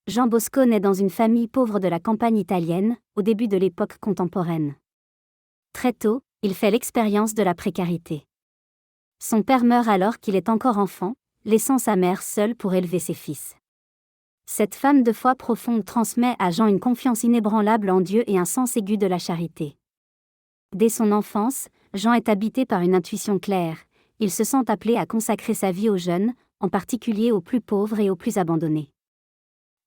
Jean Bosco naît dans une famille pauvre de la campagne italienne, au début de l'époque contemporaine. Très tôt, il fait l'expérience de la précarité. Son père meurt alors qu'il est encore enfant, laissant sa mère seule pour élever ses fils. Cette femme de foi profonde transmet à Jean une confiance inébranlable en Dieu et un sens aigu de la charité. Dès son enfance, Jean est habité par une intuition claire. Il se sent appelé à consacrer sa vie aux jeunes, en particulier aux plus pauvres et aux plus abandonnés.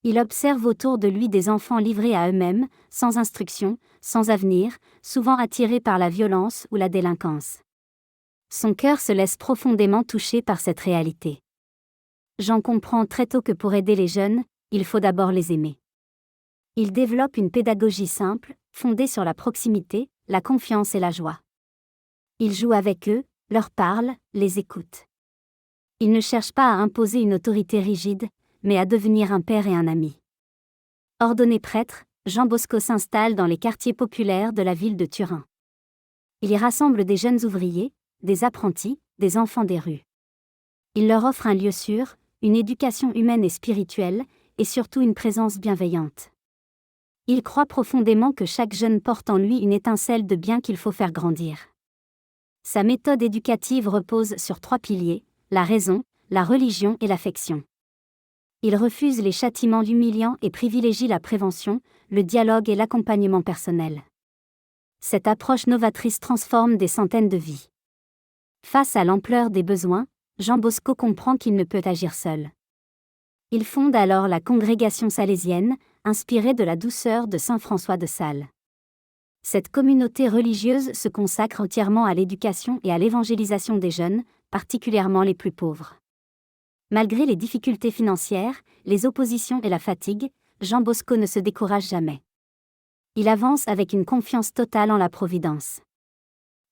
Il observe autour de lui des enfants livrés à eux-mêmes, sans instruction, sans avenir, souvent attirés par la violence ou la délinquance. Son cœur se laisse profondément toucher par cette réalité. Jean comprend très tôt que pour aider les jeunes, il faut d'abord les aimer. Il développe une pédagogie simple, fondée sur la proximité, la confiance et la joie. Il joue avec eux, leur parle, les écoute. Il ne cherche pas à imposer une autorité rigide, mais à devenir un père et un ami. Ordonné prêtre, Jean Bosco s'installe dans les quartiers populaires de la ville de Turin. Il y rassemble des jeunes ouvriers, des apprentis, des enfants des rues. Il leur offre un lieu sûr, une éducation humaine et spirituelle, et surtout une présence bienveillante. Il croit profondément que chaque jeune porte en lui une étincelle de bien qu'il faut faire grandir. Sa méthode éducative repose sur 3 piliers, la raison, la religion et l'affection. Il refuse les châtiments humiliants et privilégie la prévention, le dialogue et l'accompagnement personnel. Cette approche novatrice transforme des centaines de vies. Face à l'ampleur des besoins, Jean Bosco comprend qu'il ne peut agir seul. Il fonde alors la congrégation salésienne, inspirée de la douceur de saint François de Sales. Cette communauté religieuse se consacre entièrement à l'éducation et à l'évangélisation des jeunes, particulièrement les plus pauvres. Malgré les difficultés financières, les oppositions et la fatigue, Jean Bosco ne se décourage jamais. Il avance avec une confiance totale en la providence.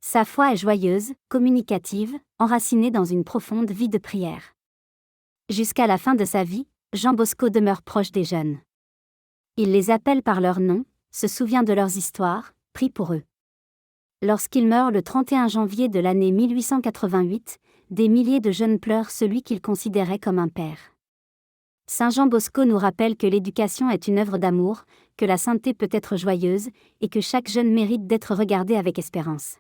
Sa foi est joyeuse, communicative, enracinée dans une profonde vie de prière. Jusqu'à la fin de sa vie, Jean Bosco demeure proche des jeunes. Il les appelle par leur nom, se souvient de leurs histoires, prie pour eux. Lorsqu'il meurt le 31 janvier de l'année 1888, des milliers de jeunes pleurent celui qu'ils considéraient comme un père. Saint Jean Bosco nous rappelle que l'éducation est une œuvre d'amour, que la sainteté peut être joyeuse, et que chaque jeune mérite d'être regardé avec espérance.